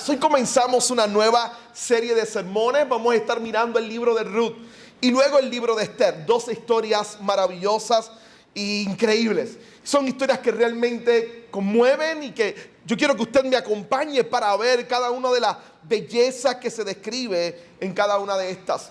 Hoy comenzamos una nueva serie de sermones. Vamos a estar mirando el libro de Ruth y luego el libro de Esther. Dos historias maravillosas e increíbles. Son historias que realmente conmueven y que yo quiero que usted me acompañe para ver cada una de las bellezas que se describe en cada una de estas.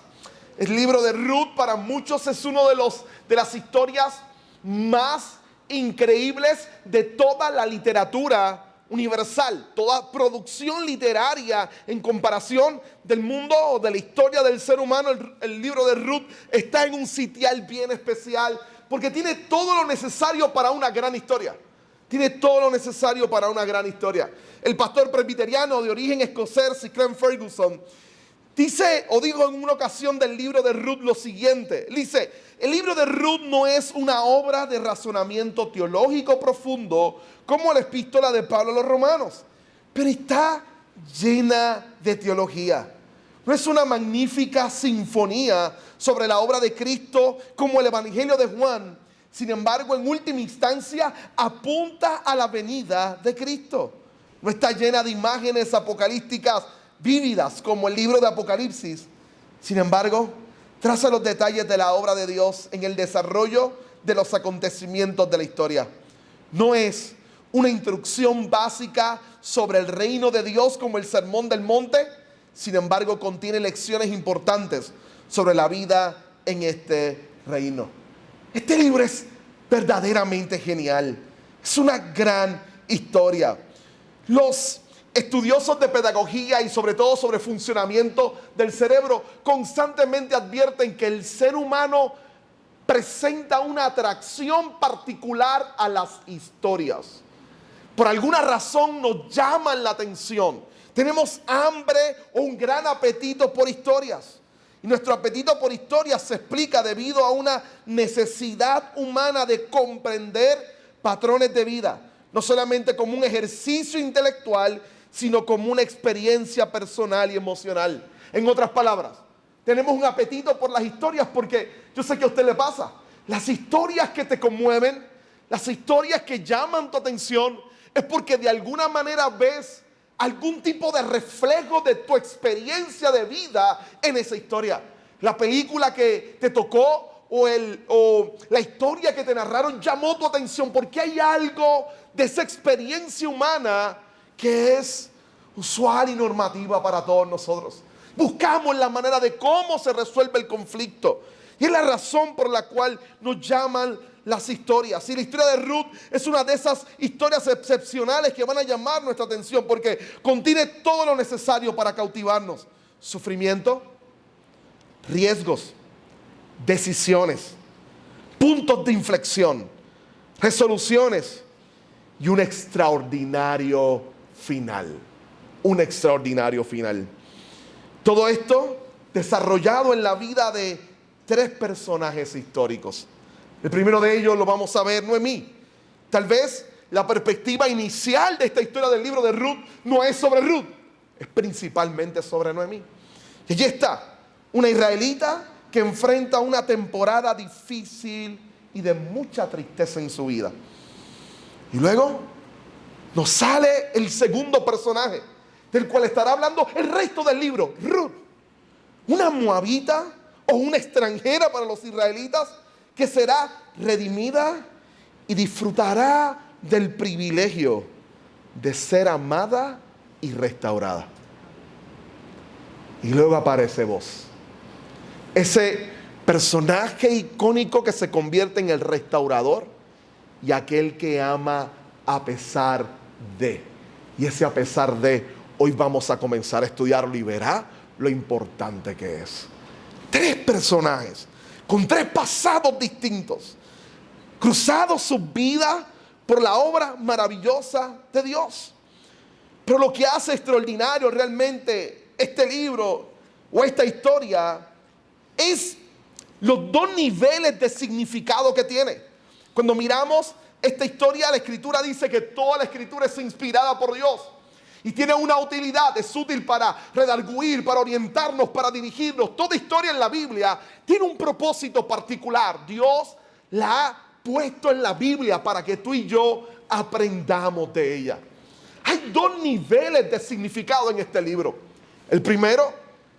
El libro de Ruth para muchos es uno de las historias más increíbles de toda la literatura universal, toda producción literaria en comparación del mundo o de la historia del ser humano. El libro de Ruth está en un sitial bien especial porque tiene todo lo necesario para una gran historia. Tiene todo lo necesario para una gran historia. El pastor presbiteriano de origen escocés, Sir Clem Ferguson, dice o dijo en una ocasión del libro de Ruth lo siguiente. Dice: el libro de Ruth no es una obra de razonamiento teológico profundo como la epístola de Pablo a los romanos, pero está llena de teología. No es una magnífica sinfonía sobre la obra de Cristo como el Evangelio de Juan. Sin embargo, en última instancia, apunta a la venida de Cristo. No está llena de imágenes apocalípticas vívidas como el libro de Apocalipsis. Sin embargo, traza los detalles de la obra de Dios en el desarrollo de los acontecimientos de la historia. No es una instrucción básica sobre el reino de Dios como el Sermón del Monte. Sin embargo, contiene lecciones importantes sobre la vida en este reino. Este libro es verdaderamente genial. Es una gran historia. Los estudiosos de pedagogía y sobre todo sobre funcionamiento del cerebro constantemente advierten que el ser humano presenta una atracción particular a las historias. Por alguna razón nos llaman la atención. Tenemos hambre o un gran apetito por historias. Y nuestro apetito por historias se explica debido a una necesidad humana de comprender patrones de vida. No solamente como un ejercicio intelectual, sino como una experiencia personal y emocional. En otras palabras, tenemos un apetito por las historias porque yo sé que a usted le pasa. Las historias que te conmueven, las historias que llaman tu atención, es porque de alguna manera ves algún tipo de reflejo de tu experiencia de vida en esa historia. La película que te tocó o la historia que te narraron llamó tu atención porque hay algo de esa experiencia humana que es usual y normativa para todos nosotros. Buscamos la manera de cómo se resuelve el conflicto. Y es la razón por la cual nos llaman las historias. Y la historia de Ruth es una de esas historias excepcionales que van a llamar nuestra atención porque contiene todo lo necesario para cautivarnos. Sufrimiento, riesgos, decisiones, puntos de inflexión, resoluciones y un extraordinario final. Un extraordinario final. Todo esto desarrollado en la vida de tres personajes históricos. El primero de ellos lo vamos a ver, Noemí. Tal vez la perspectiva inicial de esta historia del libro de Ruth no es sobre Ruth, es principalmente sobre Noemí. Y allí está, una israelita que enfrenta una temporada difícil y de mucha tristeza en su vida. Y luego nos sale el segundo personaje, del cual estará hablando el resto del libro, Ruth. Una moabita o una extranjera para los israelitas que será redimida y disfrutará del privilegio de ser amada y restaurada. Y luego aparece vos, ese personaje icónico que se convierte en el restaurador y aquel que ama a pesar de. Y ese a pesar de, hoy vamos a comenzar a estudiarlo y verá lo importante que es. Tres personajes con tres pasados distintos, cruzados sus vidas por la obra maravillosa de Dios. Pero lo que hace extraordinario realmente este libro o esta historia es los dos niveles de significado que tiene. Cuando miramos esta historia, la Escritura dice que toda la Escritura es inspirada por Dios y tiene una utilidad, es útil para redarguir, para orientarnos, para dirigirnos. Toda historia en la Biblia tiene un propósito particular. Dios la ha puesto en la Biblia para que tú y yo aprendamos de ella. Hay dos niveles de significado en este libro. El primero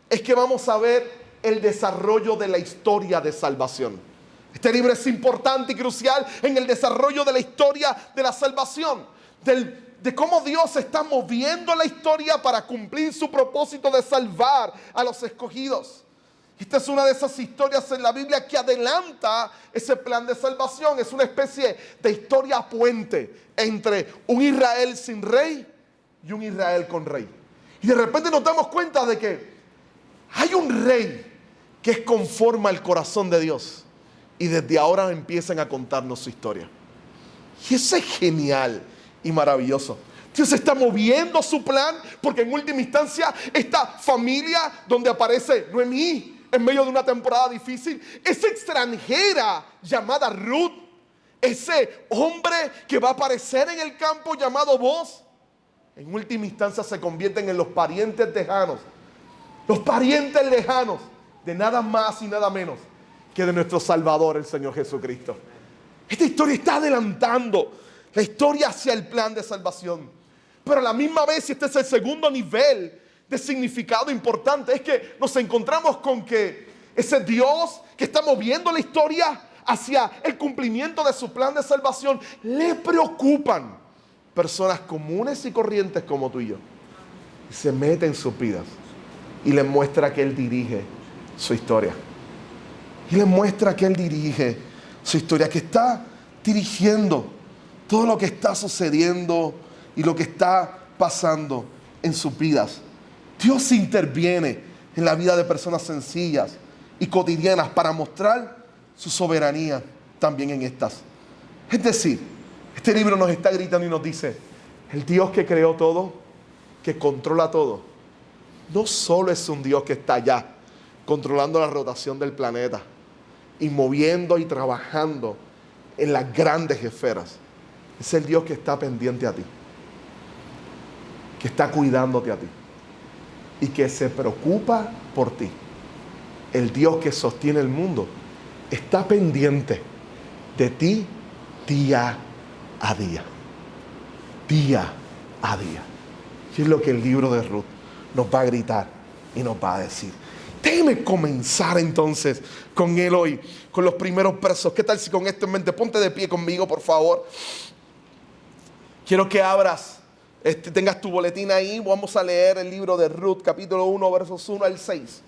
es que vamos a ver el desarrollo de la historia de salvación. Este libro es importante y crucial en el desarrollo de la historia de la salvación, de cómo Dios está moviendo la historia para cumplir su propósito de salvar a los escogidos. Esta es una de esas historias en la Biblia que adelanta ese plan de salvación. Es una especie de historia puente entre un Israel sin rey y un Israel con rey. Y de repente nos damos cuenta de que hay un rey que es conforme al corazón de Dios. Y desde ahora empiezan a contarnos su historia. Y eso es genial y maravilloso. Dios está moviendo su plan porque en última instancia esta familia donde aparece Noemí en medio de una temporada difícil, esa extranjera llamada Ruth, ese hombre que va a aparecer en el campo llamado Boaz, en última instancia se convierten en los parientes lejanos de nada más y nada menos que de nuestro Salvador, el Señor Jesucristo. Esta historia está adelantando la historia hacia el plan de salvación. Pero a la misma vez, y este es el segundo nivel de significado importante, es que nos encontramos con que ese Dios que está moviendo la historia hacia el cumplimiento de su plan de salvación, le preocupan personas comunes y corrientes como tú y yo. Y se mete en sus vidas y les muestra que Él dirige su historia. Y les muestra que Él dirige su historia, que está dirigiendo todo lo que está sucediendo y lo que está pasando en sus vidas. Dios interviene en la vida de personas sencillas y cotidianas para mostrar su soberanía también en estas. Es decir, este libro nos está gritando y nos dice, el Dios que creó todo, que controla todo, no solo es un Dios que está allá controlando la rotación del planeta y moviendo y trabajando en las grandes esferas. Es el Dios que está pendiente a ti, que está cuidándote a ti y que se preocupa por ti. El Dios que sostiene el mundo está pendiente de ti día a día. Día a día. Y es lo que el libro de Ruth nos va a gritar y nos va a decir. Déjeme comenzar entonces con él hoy, con los primeros versos. ¿Qué tal si con esto en mente? Ponte de pie conmigo, por favor. Quiero que abras, tengas tu boletín ahí. Vamos a leer el libro de Ruth, capítulo 1, versos 1 al 6.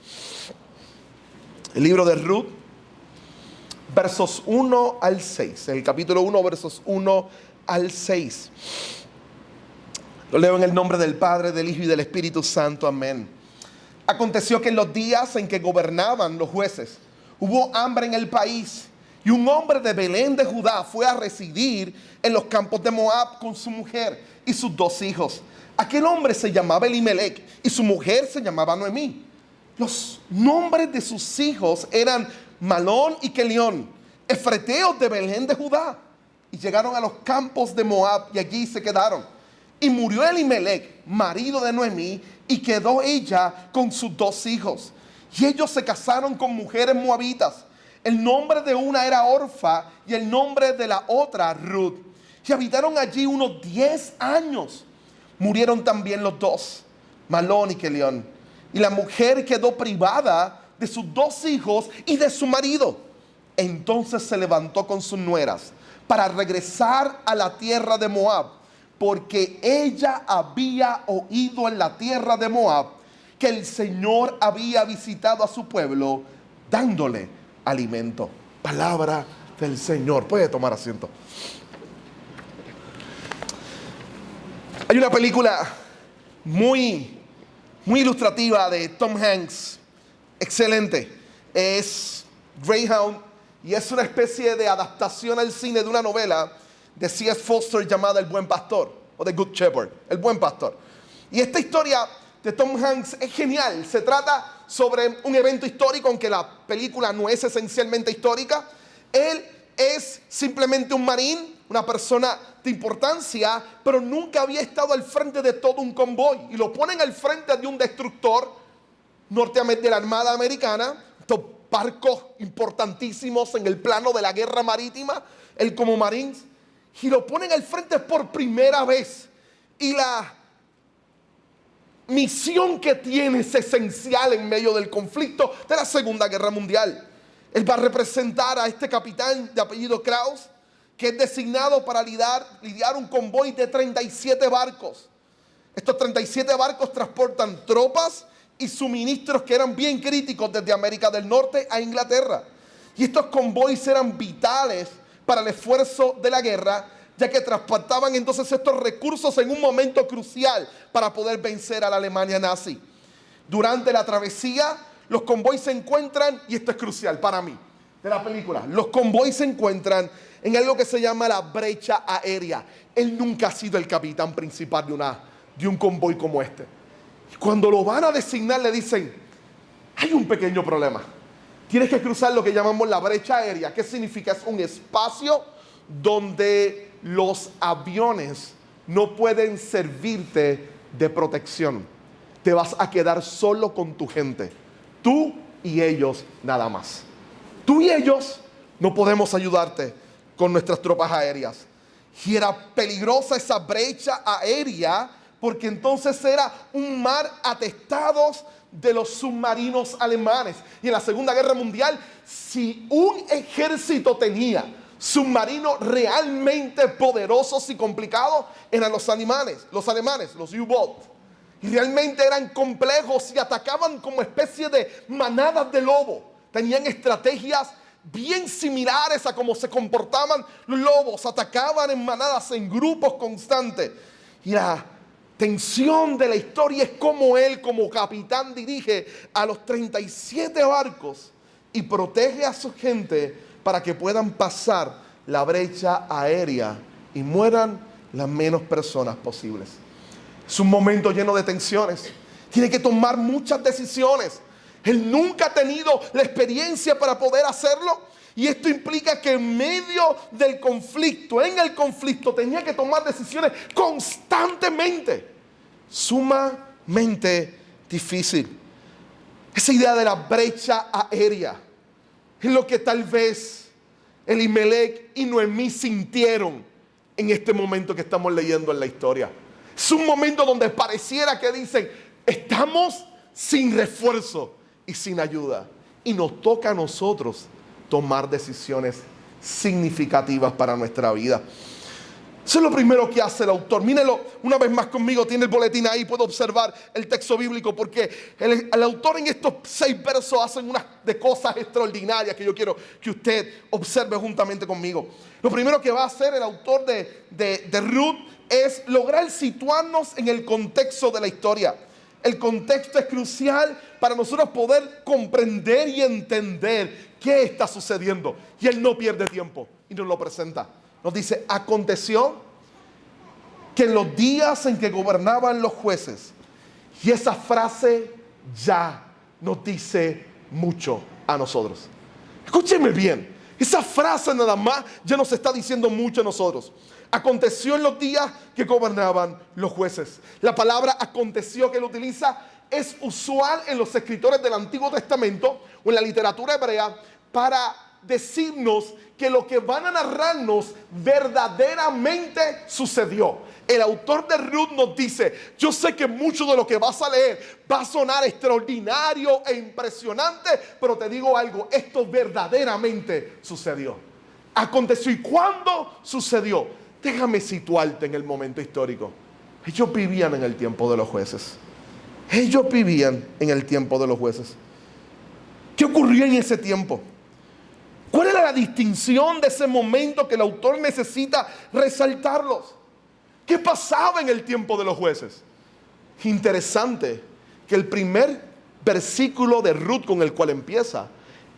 El libro de Ruth, versos 1 al 6. El capítulo 1, versos 1 al 6. Lo leo en el nombre del Padre, del Hijo y del Espíritu Santo. Amén. Aconteció que en los días en que gobernaban los jueces, hubo hambre en el país, y un hombre de Belén de Judá fue a residir en los campos de Moab con su mujer y sus 2 hijos. Aquel hombre se llamaba Elimelec y su mujer se llamaba Noemí. Los nombres de sus hijos eran Malón y Kelión, efreteos de Belén de Judá. Y llegaron a los campos de Moab y allí se quedaron. Y murió Elimelec, marido de Noemí, y quedó ella con sus 2 hijos. Y ellos se casaron con mujeres moabitas. El nombre de una era Orfa y el nombre de la otra Ruth. Y habitaron allí unos 10 años. Murieron también los 2, Malón y Kelión. Y la mujer quedó privada de sus 2 hijos y de su marido. Entonces se levantó con sus nueras para regresar a la tierra de Moab, porque ella había oído en la tierra de Moab que el Señor había visitado a su pueblo dándole alimento. Palabra del Señor. Puede tomar asiento. Hay una película muy ilustrativa de Tom Hanks, excelente, es Greyhound, y es una especie de adaptación al cine de una novela de C.S. Foster llamada El Buen Pastor, o The Good Shepherd, El Buen Pastor. Y esta historia de Tom Hanks es genial. Se trata sobre un evento histórico, aunque la película no es esencialmente histórica. Él es simplemente un marín, una persona de importancia, pero nunca había estado al frente de todo un convoy. Y lo ponen al frente de un destructor de la Armada Americana, estos barcos importantísimos en el plano de la guerra marítima, él como marín, y lo ponen al frente por primera vez. Y la misión que tiene es esencial en medio del conflicto de la Segunda Guerra Mundial. Él va a representar a este capitán de apellido Krauss, que es designado para lidiar un convoy de 37 barcos. Estos 37 barcos transportan tropas y suministros que eran bien críticos desde América del Norte a Inglaterra. Y estos convoys eran vitales para el esfuerzo de la guerra, ya que transportaban entonces estos recursos en un momento crucial para poder vencer a la Alemania nazi. Durante la travesía, los convoys se encuentran, y esto es crucial para mí, de la película, los convoys se encuentran en algo que se llama la brecha aérea. Él nunca ha sido el capitán principal de un convoy como este. Y cuando lo van a designar, le dicen, hay un pequeño problema. Tienes que cruzar lo que llamamos la brecha aérea. ¿Qué significa? Es un espacio donde los aviones no pueden servirte de protección. Te vas a quedar solo con tu gente. Tú y ellos nada más. Tú y ellos no podemos ayudarte con nuestras tropas aéreas. Y era peligrosa esa brecha aérea porque entonces era un mar atestados de los submarinos alemanes. Y en la Segunda Guerra Mundial, si un ejército tenía submarinos realmente poderosos y complicados, eran los alemanes, los U-Boat. Y realmente eran complejos y atacaban como especie de manadas de lobo. Tenían estrategias bien similares a cómo se comportaban los lobos. Atacaban en manadas, en grupos constantes. Y la tensión de la historia es cómo él, como capitán, dirige a los 37 barcos y protege a su gente para que puedan pasar la brecha aérea y mueran las menos personas posibles. Es un momento lleno de tensiones. Tiene que tomar muchas decisiones. Él nunca ha tenido la experiencia para poder hacerlo. Y esto implica que en medio del conflicto, en el conflicto, tenía que tomar decisiones constantemente. Sumamente difícil. Esa idea de la brecha aérea es lo que tal vez Elimelech y Noemí sintieron en este momento que estamos leyendo en la historia. Es un momento donde pareciera que dicen, estamos sin refuerzo y sin ayuda. Y nos toca a nosotros tomar decisiones significativas para nuestra vida. Eso es lo primero que hace el autor. Mírenlo una vez más conmigo, tiene el boletín ahí, puede observar el texto bíblico, porque el autor en estos 6 versos hace unas de cosas extraordinarias que yo quiero que usted observe juntamente conmigo. Lo primero que va a hacer el autor de Ruth es lograr situarnos en el contexto de la historia. El contexto es crucial para nosotros poder comprender y entender qué está sucediendo. Y él no pierde tiempo y nos lo presenta. Nos dice, aconteció que en los días en que gobernaban los jueces, y esa frase ya nos dice mucho a nosotros. Escúchenme bien, esa frase nada más ya nos está diciendo mucho a nosotros. Aconteció en los días que gobernaban los jueces. La palabra aconteció que él utiliza es usual en los escritores del Antiguo Testamento o en la literatura hebrea para decirnos que lo que van a narrarnos verdaderamente sucedió. El autor de Ruth nos dice, yo sé que mucho de lo que vas a leer va a sonar extraordinario e impresionante, pero te digo algo, esto verdaderamente sucedió. Aconteció. ¿Y cuándo sucedió? Déjame situarte en el momento histórico. Ellos vivían en el tiempo de los jueces. Ellos vivían en el tiempo de los jueces. ¿Qué ocurrió en ese tiempo? ¿Cuál era la distinción de ese momento que el autor necesita resaltarlos? ¿Qué pasaba en el tiempo de los jueces? Interesante que el primer versículo de Ruth con el cual empieza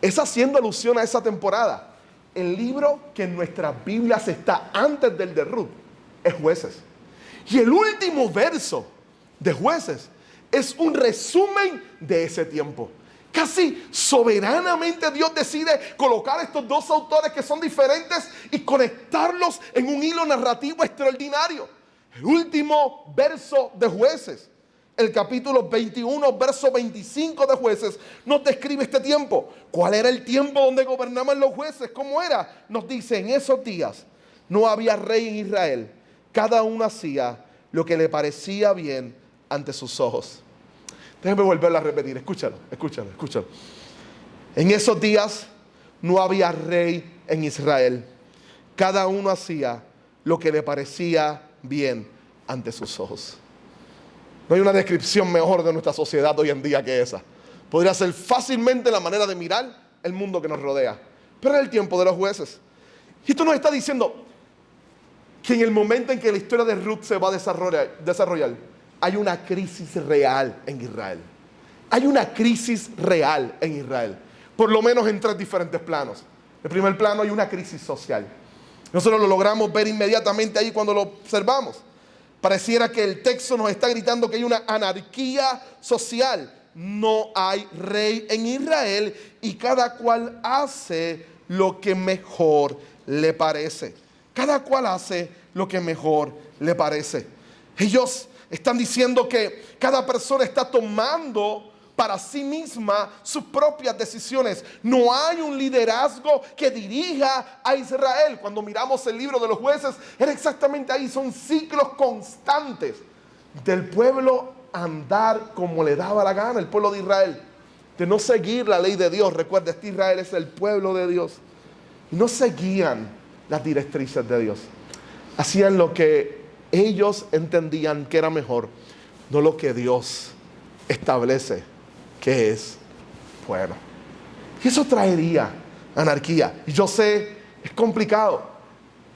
es haciendo alusión a esa temporada. El libro que en nuestras Biblias está antes del de Ruth es Jueces. Y el último verso de Jueces es un resumen de ese tiempo. Casi soberanamente Dios decide colocar estos dos autores que son diferentes y conectarlos en un hilo narrativo extraordinario. El último verso de Jueces, el capítulo 21, verso 25 de Jueces, nos describe este tiempo. ¿Cuál era el tiempo donde gobernaban los jueces? ¿Cómo era? Nos dice, en esos días no había rey en Israel. Cada uno hacía lo que le parecía bien ante sus ojos. Déjame volverlo a repetir, escúchalo. En esos días no había rey en Israel. Cada uno hacía lo que le parecía bien ante sus ojos. No hay una descripción mejor de nuestra sociedad hoy en día que esa. Podría ser fácilmente la manera de mirar el mundo que nos rodea. Pero es el tiempo de los jueces. Y esto nos está diciendo que en el momento en que la historia de Ruth se va a desarrollar, hay una crisis real en Israel. Hay una crisis real en Israel. Por lo menos en 3 diferentes planos. En primer plano hay una crisis social. Nosotros lo logramos ver inmediatamente ahí cuando lo observamos. Pareciera que el texto nos está gritando que hay una anarquía social. No hay rey en Israel y cada cual hace lo que mejor le parece. Cada cual hace lo que mejor le parece. Ellos están diciendo que cada persona está tomando para sí misma sus propias decisiones. No hay un liderazgo que dirija a Israel. Cuando miramos el libro de los jueces, era exactamente ahí. Son ciclos constantes del pueblo andar como le daba la gana, el pueblo de Israel, de no seguir la ley de Dios. Recuerda, Israel es el pueblo de Dios. Y no seguían las directrices de Dios. Hacían lo que ellos entendían que era mejor, no lo que Dios establece que es bueno. Y eso traería anarquía. Y yo sé, es complicado,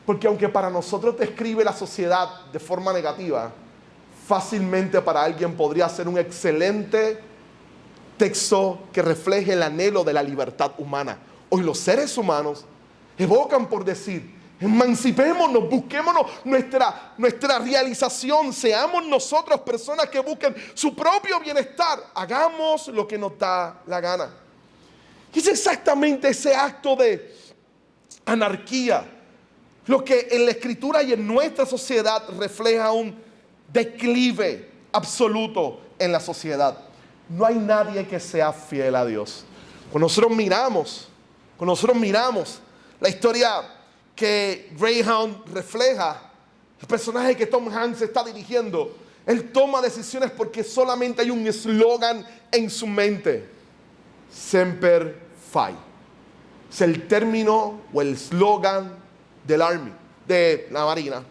porque aunque para nosotros describe la sociedad de forma negativa, fácilmente para alguien podría ser un excelente texto que refleje el anhelo de la libertad humana. Hoy los seres humanos evocan por decir: emancipémonos, busquémonos nuestra realización, seamos nosotros personas que busquen su propio bienestar, hagamos lo que nos da la gana. Y es exactamente ese acto de anarquía lo que en la Escritura y en nuestra sociedad refleja un declive absoluto en la sociedad. No hay nadie que sea fiel a Dios. Cuando nosotros miramos la historia que Greyhound refleja, el personaje que Tom Hanks está dirigiendo, él toma decisiones porque solamente hay un eslogan en su mente: Semper Fi. Es el término o el eslogan del Army, de la Marina,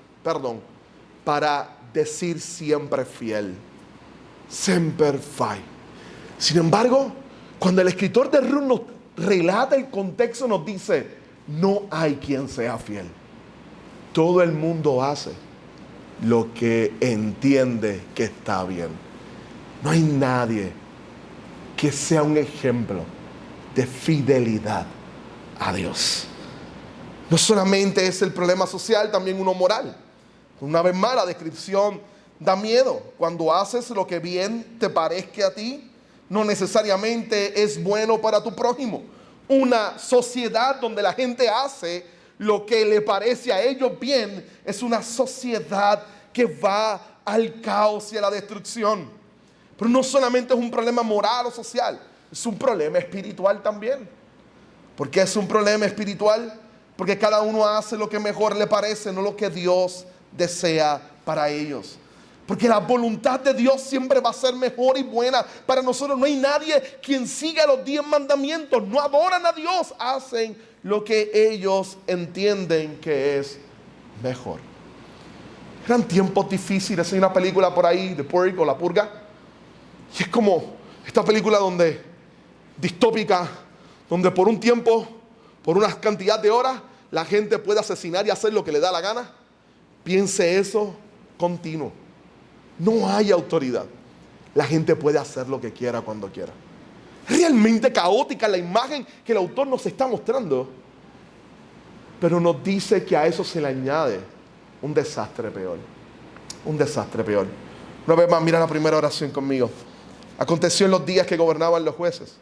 para decir siempre fiel. Semper Fi. Sin embargo, cuando el escritor de Ruth nos relata el contexto, nos dice: no hay quien sea fiel. Todo el mundo hace lo que entiende que está bien. No hay nadie que sea un ejemplo de fidelidad a Dios. No solamente es el problema social, también uno moral. Una vez más, la descripción da miedo. Cuando haces lo que bien te parezca a ti, no necesariamente es bueno para tu prójimo. Una sociedad donde la gente hace lo que le parece a ellos bien es una sociedad que va al caos y a la destrucción. Pero no solamente es un problema moral o social, es un problema espiritual también. ¿Por qué es un problema espiritual? Porque cada uno hace lo que mejor le parece, no lo que Dios desea para ellos. Porque la voluntad de Dios siempre va a ser mejor y buena para nosotros. No hay nadie quien siga los 10 mandamientos. No adoran a Dios. Hacen lo que ellos entienden que es mejor. Eran tiempos difíciles. Hay una película por ahí, The Purge o La Purga. Y es como esta película distópica, donde por un tiempo, por una cantidad de horas, la gente puede asesinar y hacer lo que le da la gana. Piense eso continuo. No hay autoridad. La gente puede hacer lo que quiera cuando quiera. Realmente caótica la imagen que el autor nos está mostrando. Pero nos dice que a eso se le añade un desastre peor. Un desastre peor. Una vez más, mira la primera oración conmigo. Aconteció en los días que gobernaban los jueces.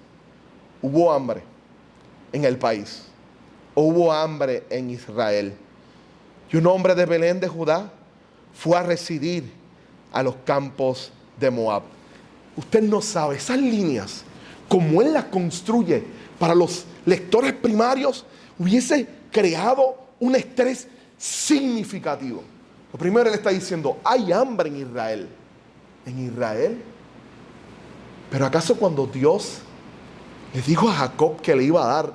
Hubo hambre en el país. Hubo hambre en Israel. Y un hombre de Belén de Judá fue a residir a los campos de Moab. Usted no sabe, esas líneas, como él las construye para los lectores primarios, hubiese creado un estrés significativo. Lo primero, él está diciendo, hay hambre en Israel. ¿En Israel? Pero ¿acaso cuando Dios le dijo a Jacob que le iba a dar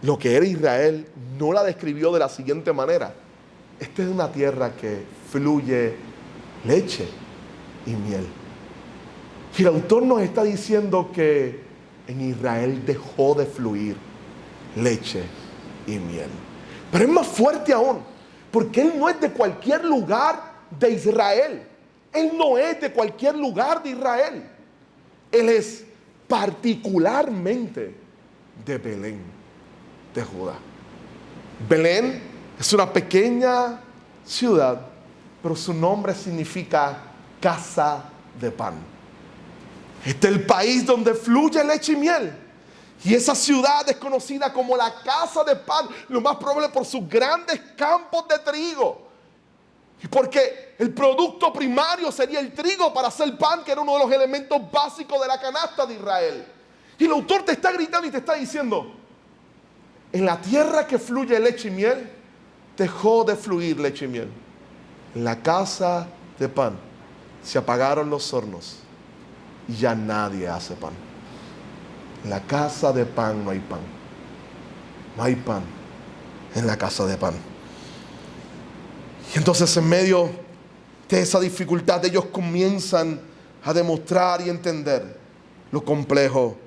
lo que era Israel, no la describió de la siguiente manera? Esta es una tierra que fluye leche y miel. Y el autor nos está diciendo que en Israel dejó de fluir leche y miel. Pero es más fuerte aún, porque él no es de cualquier lugar de Israel. Él no es de cualquier lugar de Israel. Él es particularmente de Belén, de Judá. Belén es una pequeña ciudad, pero su nombre significa casa de pan. Este es el país donde fluye leche y miel. Y esa ciudad es conocida como la casa de pan, lo más probable por sus grandes campos de trigo. Y porque el producto primario sería el trigo para hacer pan, que era uno de los elementos básicos de la canasta de Israel. Y el autor te está gritando y te está diciendo, en la tierra que fluye leche y miel, dejó de fluir leche y miel. En la casa de pan se apagaron los hornos y ya nadie hace pan. En la casa de pan no hay pan. No hay pan en la casa de pan. Y entonces en medio de esa dificultad ellos comienzan a demostrar y entender lo complejo.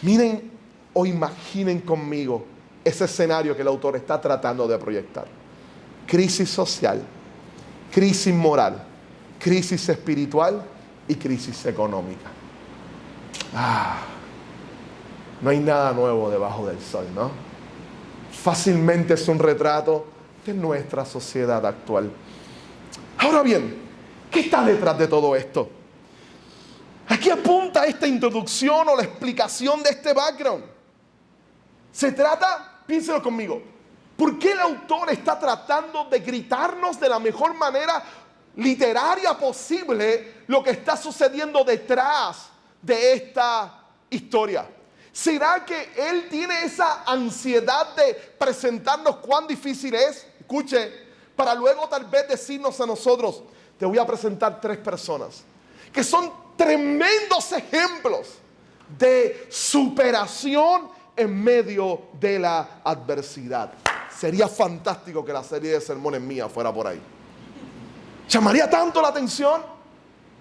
Miren o imaginen conmigo ese escenario que el autor está tratando de proyectar. Crisis social, crisis moral, crisis espiritual y crisis económica. No hay nada nuevo debajo del sol, ¿no? Fácilmente es un retrato de nuestra sociedad actual. Ahora bien, ¿qué está detrás de todo esto? ¿A qué apunta esta introducción o la explicación de este background? Se trata, piénselo conmigo, ¿por qué el autor está tratando de gritarnos de la mejor manera literaria posible lo que está sucediendo detrás de esta historia? ¿Será que él tiene esa ansiedad de presentarnos cuán difícil es? Escuche, para luego tal vez decirnos a nosotros, te voy a presentar 3 personas que son tremendos ejemplos de superación en medio de la adversidad. Sería fantástico que la serie de sermones mía fuera por ahí. Llamaría tanto la atención.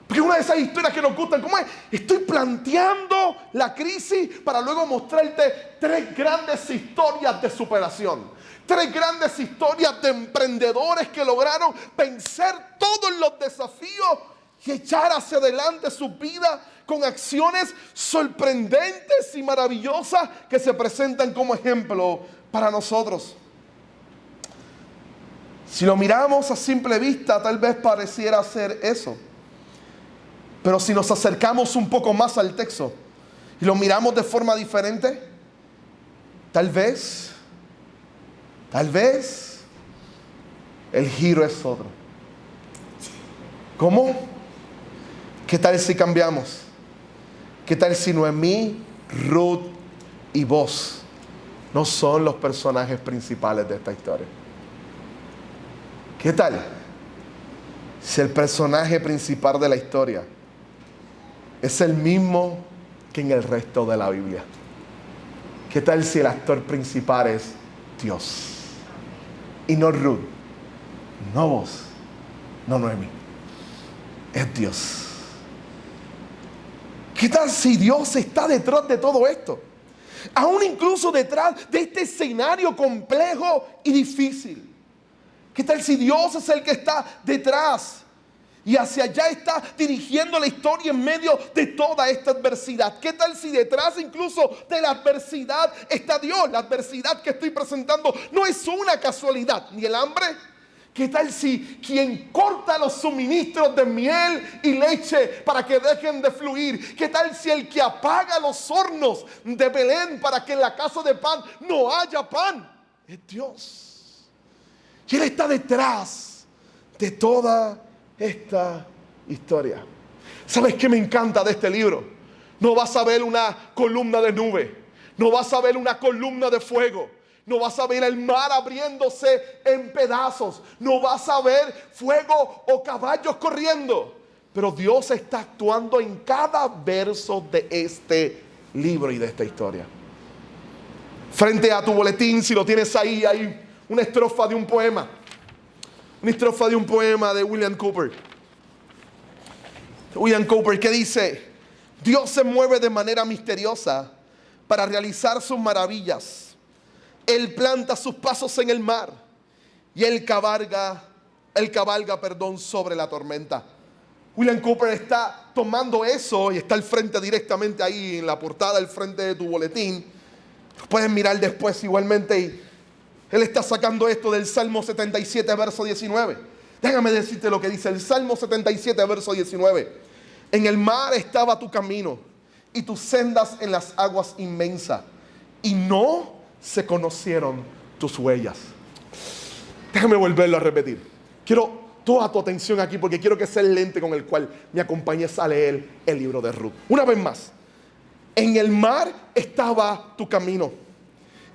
Porque es una de esas historias que nos gustan. ¿Cómo es? Estoy planteando la crisis para luego mostrarte 3 grandes historias de superación. 3 grandes historias de emprendedores que lograron vencer todos los desafíos y echar hacia adelante su vida con acciones sorprendentes y maravillosas que se presentan como ejemplo para nosotros. Si lo miramos a simple vista, tal vez pareciera ser eso. Pero si nos acercamos un poco más al texto y lo miramos de forma diferente, tal vez el giro es otro. ¿Cómo? ¿Qué tal si cambiamos? ¿Qué tal si Noemí, Ruth y Boaz no son los personajes principales de esta historia? ¿Qué tal si el personaje principal de la historia es el mismo que en el resto de la Biblia? ¿Qué tal si el actor principal es Dios? Y no Ruth, no Boaz, no Noemí. Es Dios. ¿Qué tal si Dios está detrás de todo esto? Aún incluso detrás de este escenario complejo y difícil. ¿Qué tal si Dios es el que está detrás y hacia allá está dirigiendo la historia en medio de toda esta adversidad? ¿Qué tal si detrás incluso de la adversidad está Dios? La adversidad que estoy presentando no es una casualidad, ni el hambre. ¿Qué tal si quien corta los suministros de miel y leche para que dejen de fluir? ¿Qué tal si el que apaga los hornos de Belén para que en la casa de pan no haya pan? Es Dios. Y Él está detrás de toda esta historia. ¿Sabes qué me encanta de este libro? No vas a ver una columna de nube. No vas a ver una columna de fuego. No vas a ver el mar abriéndose en pedazos. No vas a ver fuego o caballos corriendo. Pero Dios está actuando en cada verso de este libro y de esta historia. Frente a tu boletín, si lo tienes ahí, hay una estrofa de un poema. Una estrofa de un poema de William Cowper. William Cowper, que dice: Dios se mueve de manera misteriosa para realizar sus maravillas. Él planta sus pasos en el mar y él cabalga, sobre la tormenta. William Cowper está tomando eso y está al frente directamente ahí en la portada, al frente de tu boletín. Puedes mirar después igualmente. Y él está sacando esto del Salmo 77, verso 19. Déjame decirte lo que dice el Salmo 77, verso 19. En el mar estaba tu camino y tus sendas en las aguas inmensas, y no se conocieron tus huellas. Déjame volverlo a repetir. Quiero toda tu atención aquí porque quiero que sea el lente con el cual me acompañes a leer el libro de Ruth. Una vez más. En el mar estaba tu camino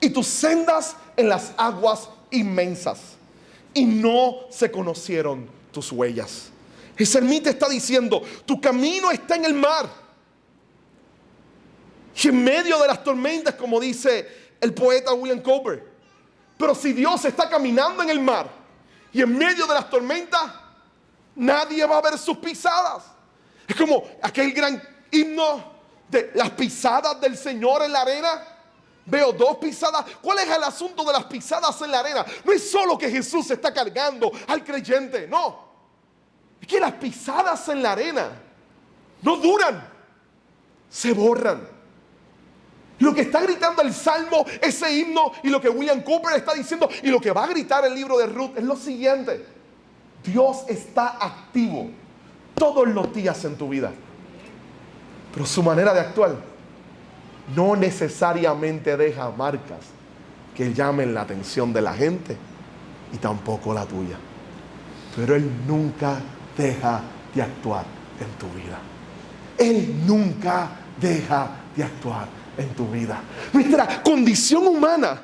y tus sendas en las aguas inmensas, y no se conocieron tus huellas. El salmista está diciendo: tu camino está en el mar. Y en medio de las tormentas, como dice el poeta William Cowper. Pero si Dios está caminando en el mar y en medio de las tormentas, nadie va a ver sus pisadas. Es como aquel gran himno de las pisadas del Señor en la arena. Veo dos pisadas. ¿Cuál es el asunto de las pisadas en la arena? No es solo que Jesús está cargando al creyente, no. Es que las pisadas en la arena no duran, se borran. Lo que está gritando el Salmo, ese himno, y lo que William Cowper está diciendo, y lo que va a gritar el libro de Ruth, es lo siguiente: Dios está activo todos los días en tu vida, pero su manera de actuar no necesariamente deja marcas que llamen la atención de la gente, y tampoco la tuya. Pero Él nunca deja de actuar en tu vida. Él nunca deja de actuar en tu vida. Nuestra condición humana,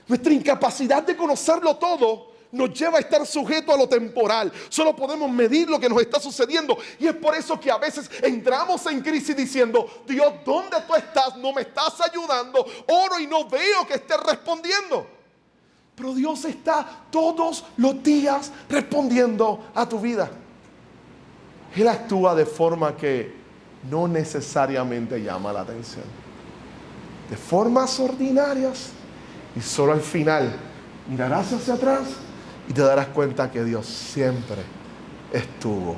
nuestra incapacidad de conocerlo todo, nos lleva a estar sujeto a lo temporal. Solo podemos medir lo que nos está sucediendo, y es por eso que a veces entramos en crisis diciendo: Dios, ¿dónde tú estás? No me estás ayudando. Oro y no veo que estés respondiendo. Pero Dios está todos los días respondiendo a tu vida. Él actúa de forma que no necesariamente llama la atención, de formas ordinarias, y solo al final mirarás hacia atrás y te darás cuenta que Dios siempre estuvo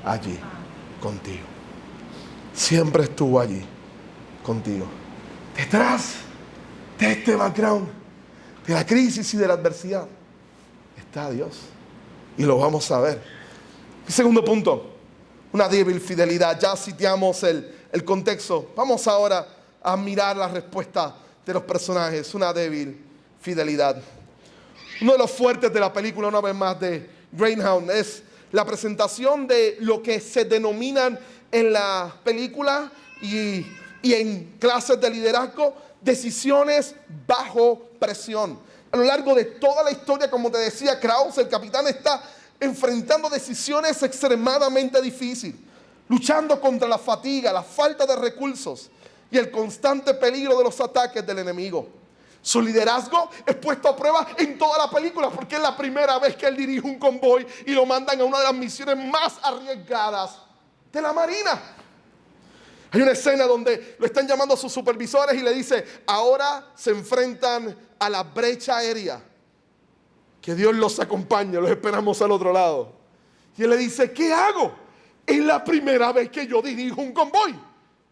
allí contigo. Siempre estuvo allí contigo. Detrás de este background, de la crisis y de la adversidad, está Dios, y lo vamos a ver. Mi segundo punto: una débil fidelidad. Ya citamos el contexto. Vamos ahora a mirar la respuesta de los personajes. Una débil fidelidad. Uno de los fuertes de la película, una vez más, de Greyhound, es la presentación de lo que se denominan en la película y en clases de liderazgo: decisiones bajo presión. A lo largo de toda la historia, como te decía Krauss, el capitán está enfrentando decisiones extremadamente difíciles, luchando contra la fatiga, la falta de recursos y el constante peligro de los ataques del enemigo. Su liderazgo es puesto a prueba en toda la película, porque es la primera vez que él dirige un convoy y lo mandan a una de las misiones más arriesgadas de la Marina. Hay una escena donde lo están llamando a sus supervisores y le dice: ahora se enfrentan a la brecha aérea. Que Dios los acompañe, los esperamos al otro lado. Y él le dice: ¿qué hago? Es la primera vez que yo dirijo un convoy.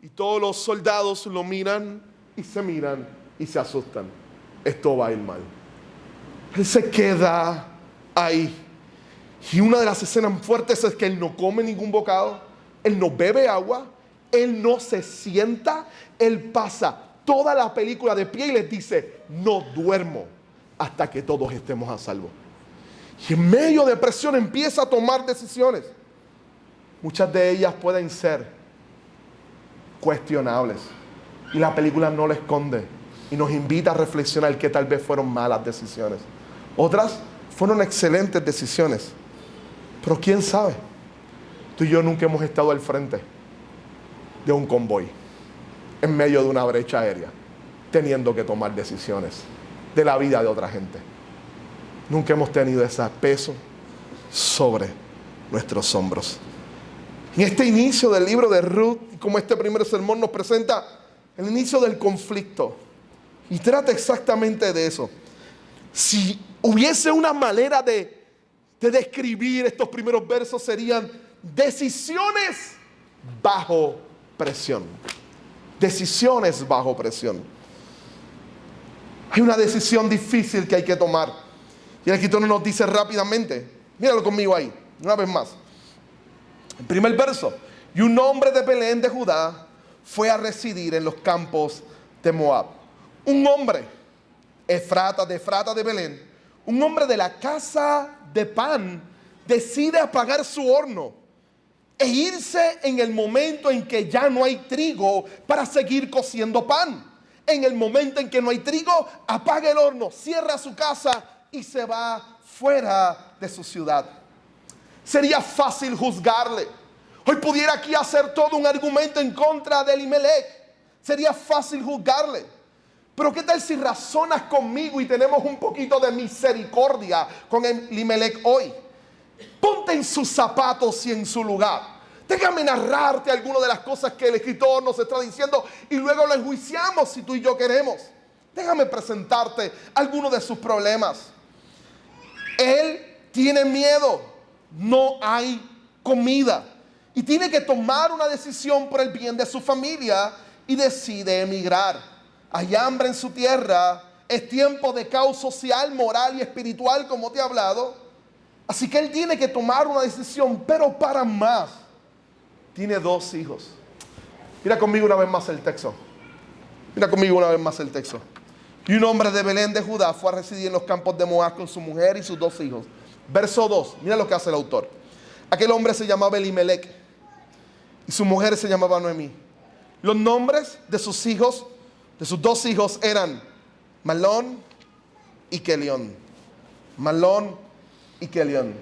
Y todos los soldados lo miran y se asustan. Esto va a ir mal. Él se queda ahí. Y una de las escenas fuertes es que él no come ningún bocado, él no bebe agua, él no se sienta, él pasa toda la película de pie y les dice: no duermo hasta que todos estemos a salvo. Y en medio de presión empieza a tomar decisiones. Muchas de ellas pueden ser cuestionables, y la película no lo esconde. y nos invita a reflexionar que tal vez fueron malas decisiones. Otras fueron excelentes decisiones. Pero quién sabe, tú y yo nunca hemos estado al frente de un convoy, en medio de una brecha aérea, teniendo que tomar decisiones de la vida de otra gente. Nunca hemos tenido ese peso sobre nuestros hombros. En este inicio del libro de Ruth, como este primer sermón nos presenta el inicio del conflicto, y trata exactamente de eso. Si hubiese una manera de describir estos primeros versos, serían decisiones bajo presión. Decisiones bajo presión. Hay una decisión difícil que hay que tomar. Y el escritor nos dice rápidamente, míralo conmigo ahí, una vez más. El primer verso: y un hombre de Belén de Judá fue a residir en los campos de Moab. Un hombre, Efrata de Belén, un hombre de la casa de pan, decide apagar su horno e irse en el momento en que ya no hay trigo para seguir cociendo pan. En el momento en que no hay trigo, apaga el horno, cierra su casa y se va fuera de su ciudad. Sería fácil juzgarle. Hoy pudiera aquí hacer todo un argumento en contra de Elimelech. Sería fácil juzgarle. Pero ¿qué tal si razonas conmigo y tenemos un poquito de misericordia con Elimelech hoy? Ponte en sus zapatos y en su lugar. Déjame narrarte algunas de las cosas que el escritor nos está diciendo y luego lo enjuiciamos si tú y yo queremos. Déjame presentarte algunos de sus problemas. Él tiene miedo, no hay comida y tiene que tomar una decisión por el bien de su familia y decide emigrar. Hay hambre en su tierra, es tiempo de caos social, moral y espiritual, como te he hablado. Así que él tiene que tomar una decisión, pero para más, tiene 2 hijos. Mira conmigo una vez más el texto. Mira conmigo una vez más el texto. Y un hombre de Belén de Judá fue a residir en los campos de Moab con su mujer y sus 2 hijos. Verso 2, mira lo que hace el autor. Aquel hombre se llamaba Elimelech y su mujer se llamaba Noemí. Los nombres de sus hijos, de sus 2 hijos, eran Malón y Kelión. Malón y Kelión.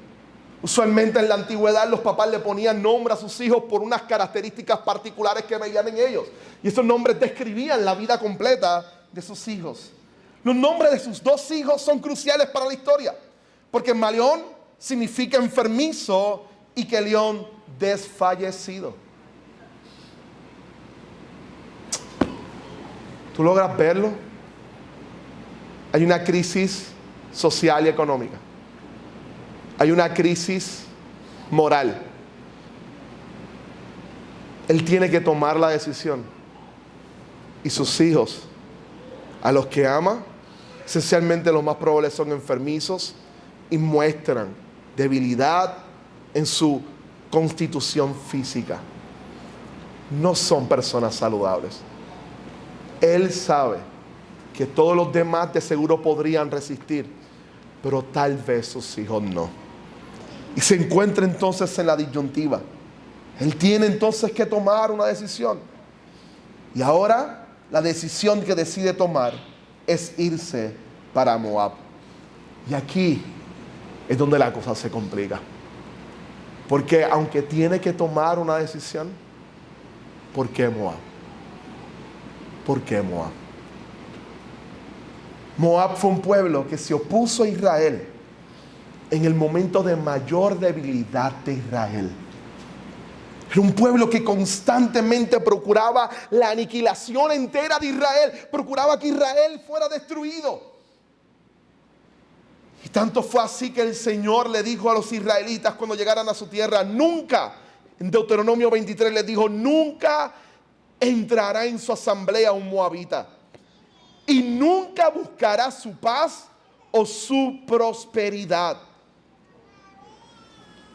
Usualmente en la antigüedad los papás le ponían nombre a sus hijos por unas características particulares que veían en ellos. Y esos nombres describían la vida completa de sus hijos. Los nombres de sus 2 hijos son cruciales para la historia, porque Malón significa enfermizo y Kelión desfallecido. ¿Tú logras verlo? Hay una crisis social y económica. Hay una crisis moral. Él tiene que tomar la decisión. Y sus hijos, a los que ama, esencialmente los más probables son enfermizos y muestran debilidad en su constitución física. No son personas saludables. Él sabe que todos los demás de seguro podrían resistir, pero tal vez sus hijos no. Y se encuentra entonces en la disyuntiva. Él tiene entonces que tomar una decisión. Y ahora la decisión que decide tomar es irse para Moab. Y aquí es donde la cosa se complica. Porque aunque tiene que tomar una decisión, ¿por qué Moab? ¿Por qué Moab? Moab fue un pueblo que se opuso a Israel en el momento de mayor debilidad de Israel. Era un pueblo que constantemente procuraba la aniquilación entera de Israel, procuraba que Israel fuera destruido. Y tanto fue así que el Señor le dijo a los israelitas cuando llegaran a su tierra, nunca, en Deuteronomio 23 les dijo, nunca entrará en su asamblea un moabita y nunca buscará su paz o su prosperidad.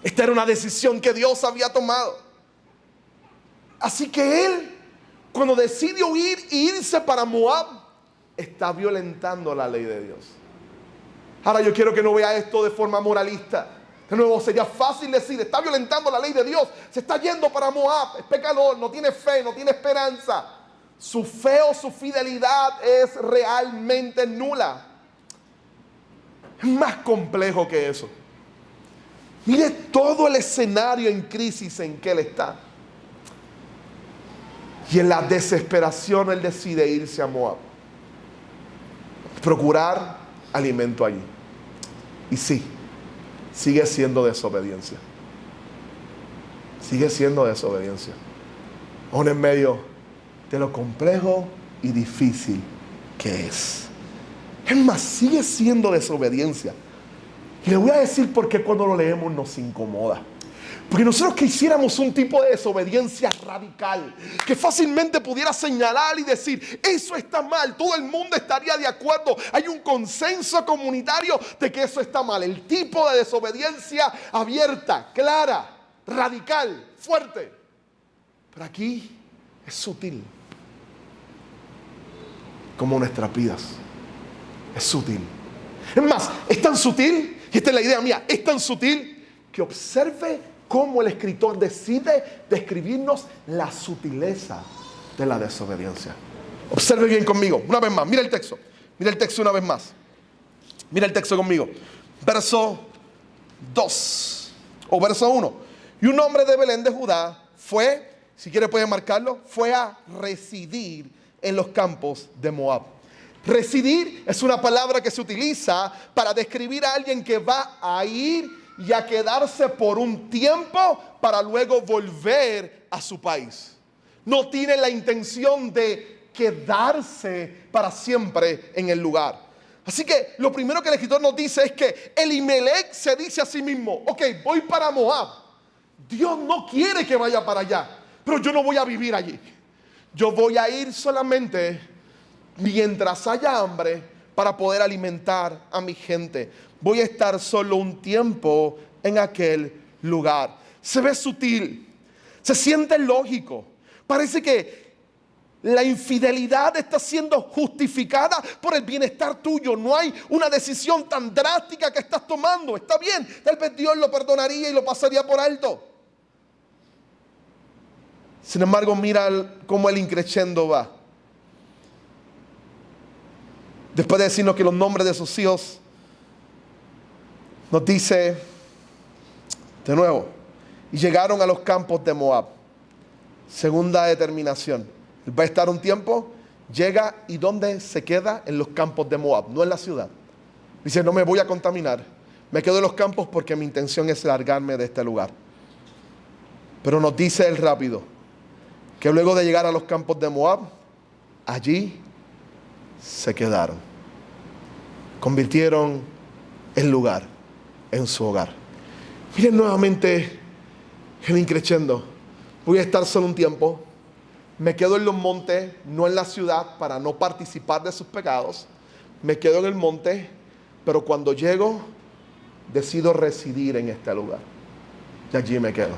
Esta era una decisión que Dios había tomado. Así que él, cuando decide huir e irse para Moab, está violentando la ley de Dios. Ahora yo quiero que no vea esto de forma moralista. De nuevo, sería fácil decir, está violentando la ley de Dios, se está yendo para Moab, es pecador, no tiene fe, no tiene esperanza. su fe o su fidelidad es realmente nula. Es más complejo que eso. Mire todo el escenario en crisis en que él está. Y en la desesperación él decide irse a Moab. Procurar alimento allí. Y sí, sigue siendo desobediencia. Sigue siendo desobediencia. Aún en medio de lo complejo y difícil que es. Es más, sigue siendo desobediencia. Y le voy a decir por qué cuando lo leemos nos incomoda. Porque nosotros quisiéramos un tipo de desobediencia radical, que fácilmente pudiera señalar y decir, eso está mal, todo el mundo estaría de acuerdo, hay un consenso comunitario de que eso está mal. El tipo de desobediencia abierta, clara, radical, fuerte. Pero aquí es sutil, como nuestras vidas. Es sutil. Es más, es tan sutil, y esta es la idea mía, es tan sutil que observe cómo el escritor decide describirnos la sutileza de la desobediencia. Observe bien conmigo, una vez más, mira el texto una vez más. Mira el texto conmigo. Verso 2, o verso 1. Y un hombre de Belén de Judá fue, si quiere puede marcarlo, fue a residir en los campos de Moab. Residir es una palabra que se utiliza para describir a alguien que va a ir y a quedarse por un tiempo para luego volver a su país. No tiene la intención de quedarse para siempre en el lugar. Así que lo primero que el escritor nos dice es que Elimelech se dice a sí mismo, ok, voy para Moab. Dios no quiere que vaya para allá, pero yo no voy a vivir allí. Yo voy a ir solamente mientras haya hambre para poder alimentar a mi gente. Voy a estar solo un tiempo en aquel lugar. Se ve sutil, se siente lógico. Parece que la infidelidad está siendo justificada por el bienestar tuyo. No hay una decisión tan drástica que estás tomando. Está bien, tal vez Dios lo perdonaría y lo pasaría por alto. Sin embargo, mira cómo el increchendo va. Después de decirnos que los nombres de sus hijos, nos dice de nuevo, y llegaron a los campos de Moab. Segunda determinación. Él va a estar un tiempo, llega y ¿dónde se queda? En los campos de Moab, no en la ciudad. Dice, no me voy a contaminar, me quedo en los campos porque mi intención es largarme de este lugar. Pero nos dice él rápido, que luego de llegar a los campos de Moab, allí se quedaron. Convirtieron el lugar en su hogar. Miren nuevamente el increchendo. Voy a estar solo un tiempo. Me quedo en los montes, no en la ciudad, para no participar de sus pecados. Me quedo en el monte, pero cuando llego, decido residir en este lugar. Y allí me quedo.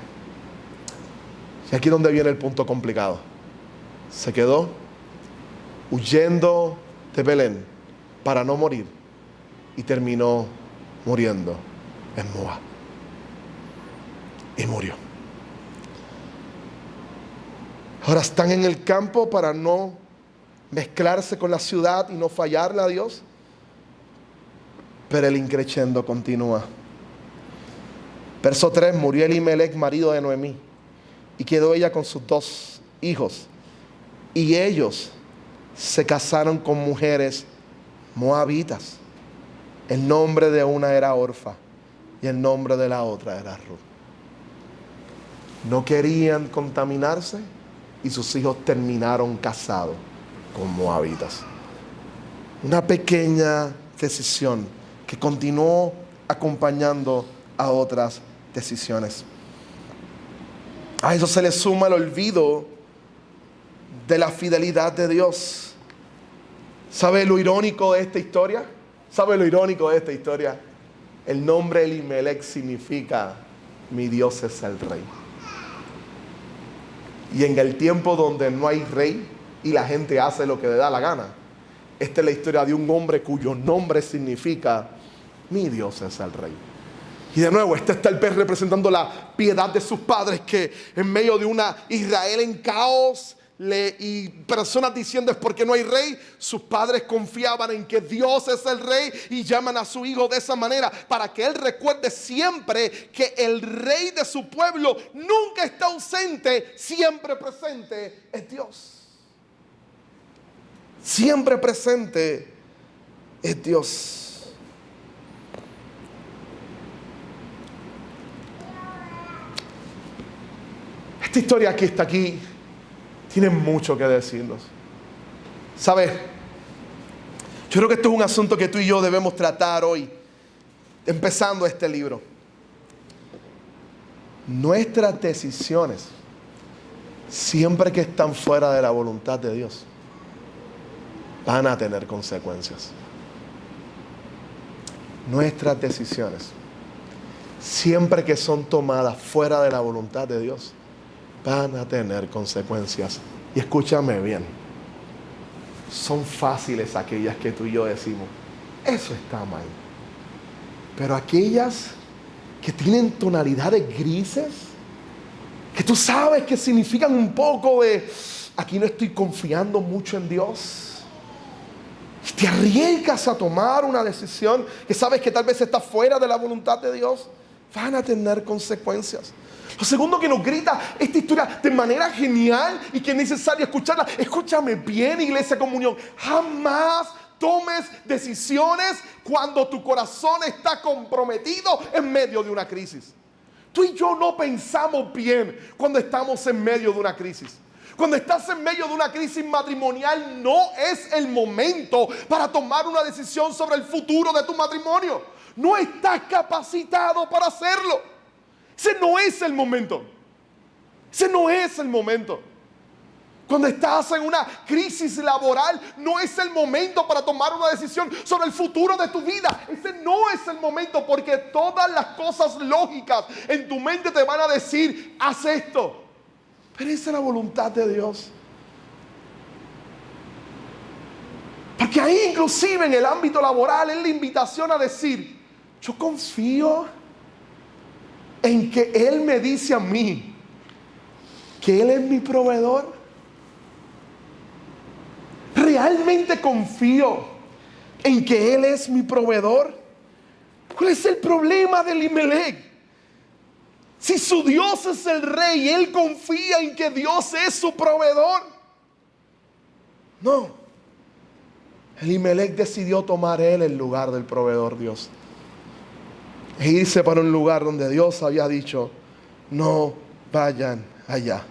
Y aquí es donde viene el punto complicado. Se quedó huyendo de Belén para no morir y terminó muriendo en Moab. Y murió. Ahora están en el campo para no mezclarse con la ciudad y no fallarle a Dios. Pero el increchendo continúa. Verso 3, murió Elimelech, marido de Noemí, y quedó ella con sus 2 hijos. Y ellos se casaron con mujeres moabitas. El nombre de una era Orfa y el nombre de la otra era Ruth. No querían contaminarse y sus hijos terminaron casados con moabitas. Una pequeña decisión que continuó acompañando a otras decisiones. A eso se le suma el olvido de la fidelidad de Dios. ¿Sabe lo irónico de esta historia? ¿Sabe lo irónico de esta historia? El nombre Elimelech significa mi Dios es el rey. Y en el tiempo donde no hay rey y la gente hace lo que le da la gana, esta es la historia de un hombre cuyo nombre significa mi Dios es el rey. Y de nuevo, este está el pez representando la piedad de sus padres, que en medio de una Israel en caos y personas diciendo es porque no hay rey. Sus padres confiaban en que Dios es el rey y llaman a su hijo de esa manera para que él recuerde siempre que el rey de su pueblo nunca está ausente, siempre presente es Dios. Siempre presente es Dios. Esta historia que está aquí tiene mucho que decirnos. ¿Sabes? Yo creo que esto es un asunto que tú y yo debemos tratar hoy, empezando este libro. Nuestras decisiones, siempre que están fuera de la voluntad de Dios, van a tener consecuencias. Nuestras decisiones, siempre que son tomadas fuera de la voluntad de Dios, van a tener consecuencias. Y escúchame bien, son fáciles aquellas que tú y yo decimos, eso está mal. Pero aquellas que tienen tonalidades grises, que tú sabes que significan un poco de, aquí no estoy confiando mucho en Dios, y te arriesgas a tomar una decisión que sabes que tal vez está fuera de la voluntad de Dios, van a tener consecuencias. Lo segundo que nos grita esta historia de manera genial y que es necesario escucharla. Escúchame bien, Iglesia Comunión. Jamás tomes decisiones cuando tu corazón está comprometido en medio de una crisis. Tú y yo no pensamos bien cuando estamos en medio de una crisis. Cuando estás en medio de una crisis matrimonial, no es el momento para tomar una decisión sobre el futuro de tu matrimonio. No estás capacitado para hacerlo. Ese no es el momento. Ese no es el momento. Cuando estás en una crisis laboral, no es el momento para tomar una decisión sobre el futuro de tu vida. Ese no es el momento, porque todas las cosas lógicas en tu mente te van a decir, haz esto. Pero esa es la voluntad de Dios. Porque ahí inclusive en el ámbito laboral es la invitación a decir, yo confío en que Él me dice a mí que Él es mi proveedor. ¿Realmente confío en que Él es mi proveedor? ¿Cuál es el problema de Elimelech? Si su Dios es el rey, él confía en que Dios es su proveedor. No. Elimelech decidió tomar él el lugar del proveedor Dios. E irse para un lugar donde Dios había dicho, no vayan allá.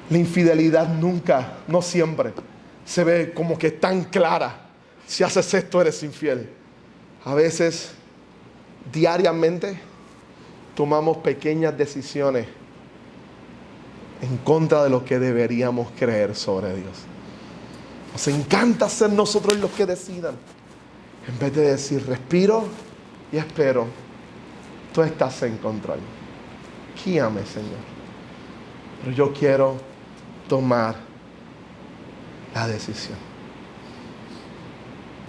La infidelidad nunca, no siempre, se ve como que tan clara. Si haces esto eres infiel. A veces, diariamente, tomamos pequeñas decisiones en contra de lo que deberíamos creer sobre Dios. Nos encanta ser nosotros los que decidan. En vez de decir, respiro y espero, tú estás en control. Guíame, Señor. Pero yo quiero tomar la decisión.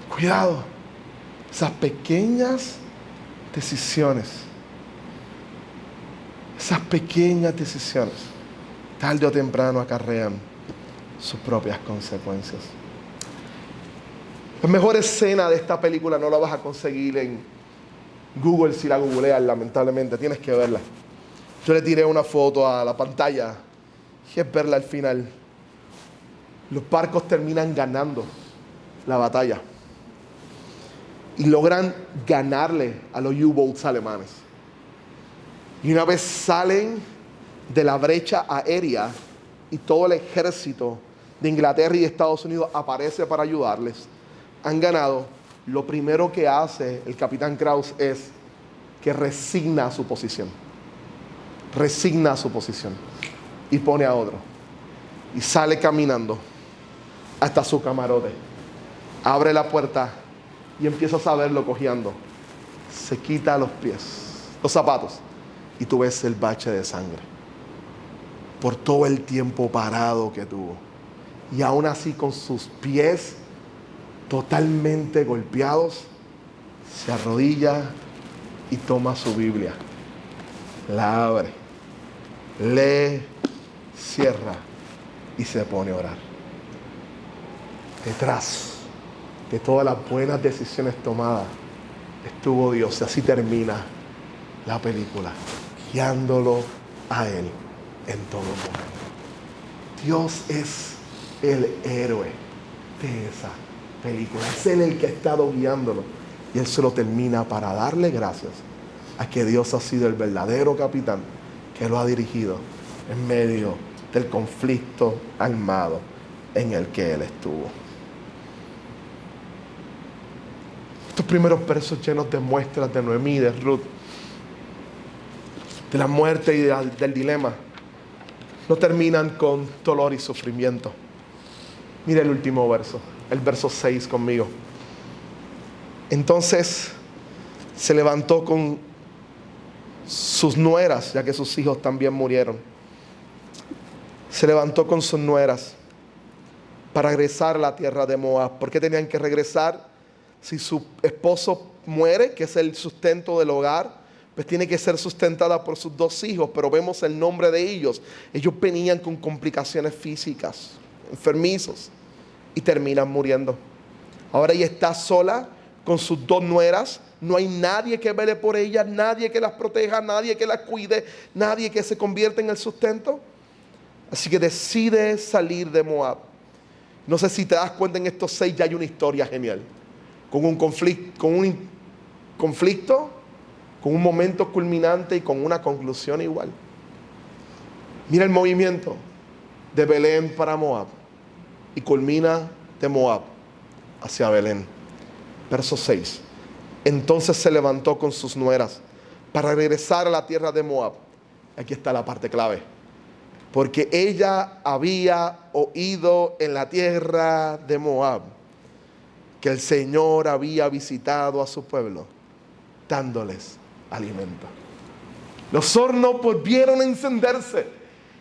Cuidado, esas pequeñas decisiones, tarde o temprano acarrean sus propias consecuencias. La mejor escena de esta película no la vas a conseguir en Google si la googleas, lamentablemente, tienes que verla. Yo le tiré una foto a la pantalla y es verla al final. Los barcos terminan ganando la batalla y logran ganarle a los U-boats alemanes. Y una vez salen de la brecha aérea y todo el ejército de Inglaterra y Estados Unidos aparece para ayudarles, han ganado. Lo primero que hace el capitán Krause es que resigna su posición. Y pone a otro. Y sale caminando hasta su camarote. Abre la puerta y empiezas a verlo cojeando. Se quita los zapatos. Y tú ves el bache de sangre. Por todo el tiempo parado que tuvo. Y aún así con sus pies totalmente golpeados, se arrodilla y toma su Biblia. La abre, lee cierra y se pone a orar. Detrás de todas las buenas decisiones tomadas estuvo Dios. Y así termina la película, guiándolo a Él en todo momento. Dios es el héroe de esa película. Es Él el que ha estado guiándolo. Y Él se lo termina para darle gracias a que Dios ha sido el verdadero capitán que lo ha dirigido en medio del conflicto armado en el que Él estuvo. Estos primeros versos llenos de muestras de Noemí, de Ruth, de la muerte y del dilema, no terminan con dolor y sufrimiento. Mira el último verso, el verso 6 conmigo. Entonces se levantó con sus nueras, ya que sus hijos también murieron. Se levantó con sus nueras para regresar a la tierra de Moab. ¿Por qué tenían que regresar? Si su esposo muere, que es el sustento del hogar, pues tiene que ser sustentada por sus 2 hijos. Pero vemos el nombre de ellos. Ellos venían con complicaciones físicas, enfermizos, y terminan muriendo. Ahora ella está sola con sus 2 nueras. No hay nadie que vele por ellas, nadie que las proteja, nadie que las cuide, nadie que se convierta en el sustento. Así que decide salir de Moab. No sé si te das cuenta, en estos 6 ya hay una historia genial. Con un conflicto, con un momento culminante y con una conclusión igual. Mira el movimiento de Belén para Moab y culmina de Moab hacia Belén. Verso 6. Entonces se levantó con sus nueras para regresar a la tierra de Moab. Aquí está la parte clave. Porque ella había oído en la tierra de Moab que el Señor había visitado a su pueblo, dándoles alimento. Los hornos volvieron a encenderse.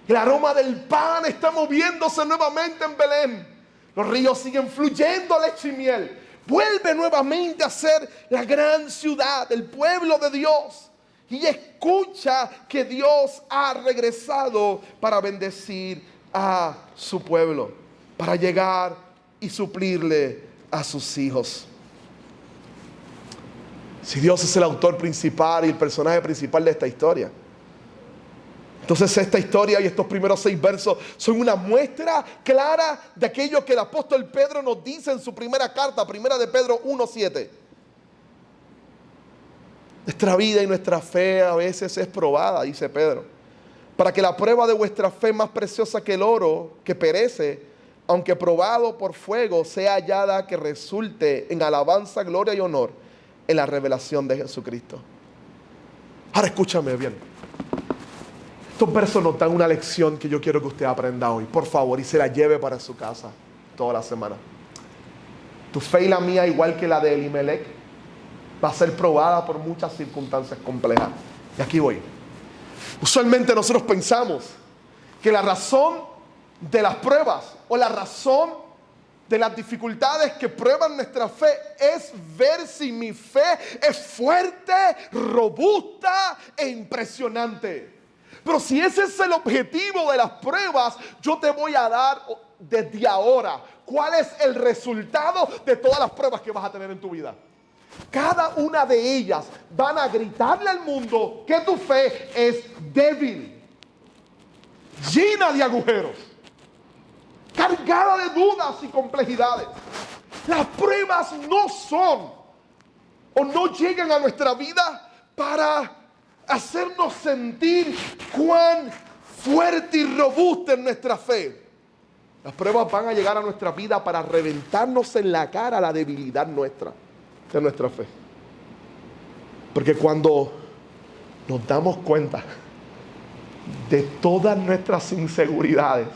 El aroma del pan está moviéndose nuevamente en Belén. Los ríos siguen fluyendo leche y miel. Vuelve nuevamente a ser la gran ciudad, el pueblo de Dios. Y escucha que Dios ha regresado para bendecir a su pueblo, para llegar y suplirle a sus hijos. Si Dios es el autor principal y el personaje principal de esta historia, entonces esta historia y estos primeros 6 versos son una muestra clara de aquello que el apóstol Pedro nos dice en su primera carta, primera de Pedro 1:7. Nuestra vida y nuestra fe a veces es probada, dice Pedro, para que la prueba de vuestra fe, más preciosa que el oro que perece, aunque probado por fuego, sea hallada que resulte en alabanza, gloria y honor en la revelación de Jesucristo. Ahora escúchame bien. Estos versos nos dan una lección que yo quiero que usted aprenda hoy, por favor, y se la lleve para su casa toda la semana. Tu fe y la mía, igual que la de Elimelech, va a ser probada por muchas circunstancias complejas. Y aquí voy. Usualmente nosotros pensamos que la razón de las pruebas o la razón de las dificultades que prueban nuestra fe es ver si mi fe es fuerte, robusta e impresionante. Pero si ese es el objetivo de las pruebas, yo te voy a dar desde ahora cuál es el resultado de todas las pruebas que vas a tener en tu vida. Cada una de ellas van a gritarle al mundo que tu fe es débil, llena de agujeros, cargada de dudas y complejidades. Las pruebas no son o no llegan a nuestra vida para hacernos sentir cuán fuerte y robusta es nuestra fe. Las pruebas van a llegar a nuestra vida para reventarnos en la cara la debilidad nuestra, de nuestra fe. Porque cuando nos damos cuenta de todas nuestras inseguridades,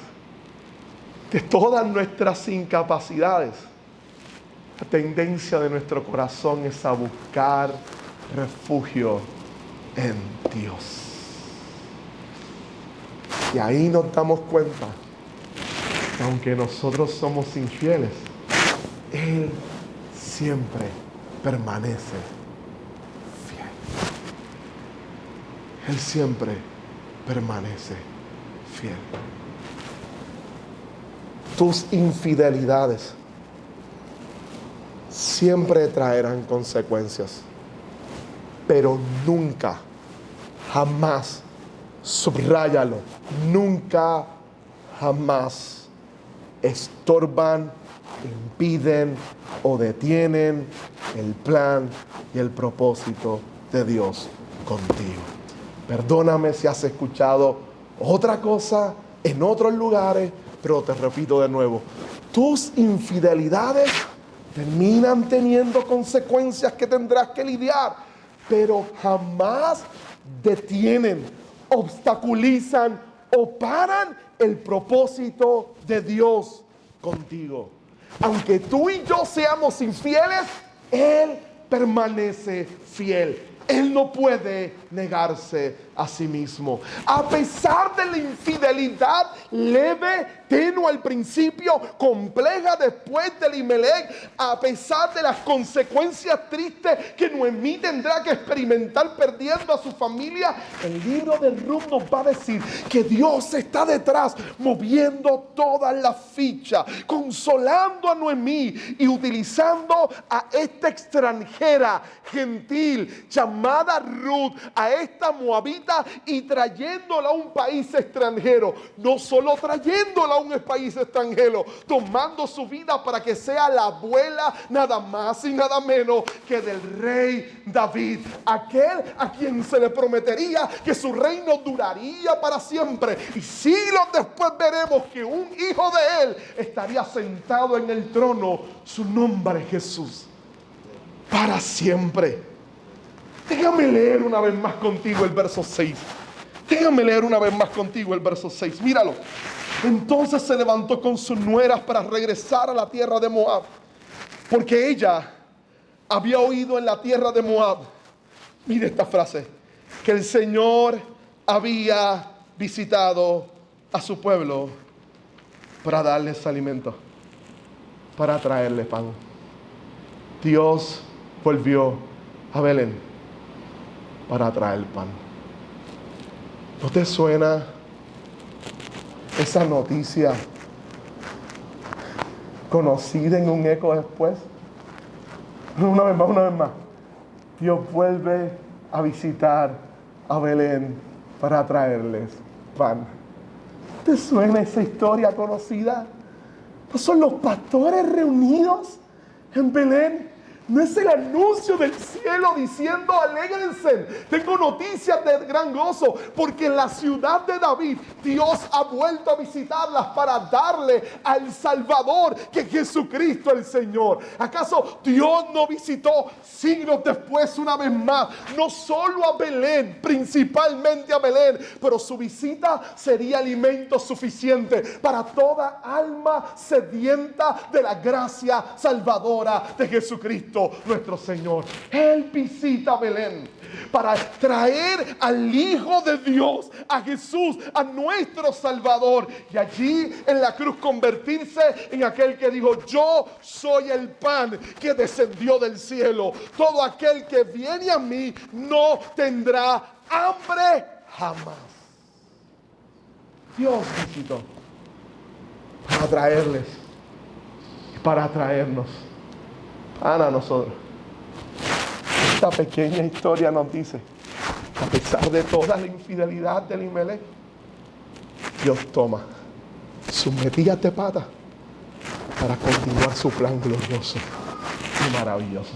de todas nuestras incapacidades, la tendencia de nuestro corazón es a buscar refugio en Dios. Y ahí nos damos cuenta que aunque nosotros somos infieles, Él siempre permanece fiel. Él siempre permanece fiel. tus infidelidades siempre traerán consecuencias, pero nunca, jamás, subráyalo, nunca, jamás estorban, impiden o detienen el plan y el propósito de Dios contigo. Perdóname si has escuchado otra cosa en otros lugares, pero te repito de nuevo, tus infidelidades terminan teniendo consecuencias que tendrás que lidiar, pero jamás detienen, obstaculizan o paran el propósito de Dios contigo. Aunque tú y yo seamos infieles, Él permanece fiel. Él no puede negarse a sí mismo. A pesar de la infidelidad leve, tenue al principio, compleja después de Elimelech, a pesar de las consecuencias tristes que Noemí tendrá que experimentar perdiendo a su familia, el libro de Ruth nos va a decir que Dios está detrás, moviendo todas las fichas, consolando a Noemí y utilizando a esta extranjera gentil llamada Ruth, a esta moabita, y trayéndola a un país extranjero. No solo trayéndola a un país extranjero, tomando su vida para que sea la abuela nada más y nada menos que del rey David, aquel a quien se le prometería que su reino duraría para siempre, y siglos después veremos que un hijo de él estaría sentado en el trono, su nombre Jesús, para siempre. Déjame leer una vez más contigo el verso 6. Déjame leer una vez más contigo el verso 6. Míralo. Entonces se levantó con sus nueras para regresar a la tierra de Moab, porque ella había oído en la tierra de Moab, mire esta frase, que el Señor había visitado a su pueblo para darles alimento, para traerle pan. Dios volvió a Belén para traer pan. ¿No te suena esa noticia conocida en un eco después? Una vez más. Dios vuelve a visitar a Belén para traerles pan. ¿Te suena esa historia conocida? ¿No son los pastores reunidos en Belén? ¿No es el anuncio del cielo diciendo alégrense? Tengo noticias de gran gozo, porque en la ciudad de David Dios ha vuelto a visitarlas para darle al Salvador, que es Jesucristo el Señor. ¿Acaso Dios no visitó siglos después una vez más, no solo a Belén, principalmente a Belén, pero su visita sería alimento suficiente para toda alma sedienta de la gracia salvadora de Jesucristo nuestro Señor? Él visita Belén para traer al Hijo de Dios, a Jesús, a nuestro Salvador, y allí en la cruz convertirse en aquel que dijo: yo soy el pan que descendió del cielo. Todo aquel que viene a mí no tendrá hambre jamás. Dios visitó para traerles y para traernos a nosotros. Esta pequeña historia nos dice, a pesar de toda la infidelidad de Elimelech, Dios toma sus metidas de pata para continuar su plan glorioso y maravilloso.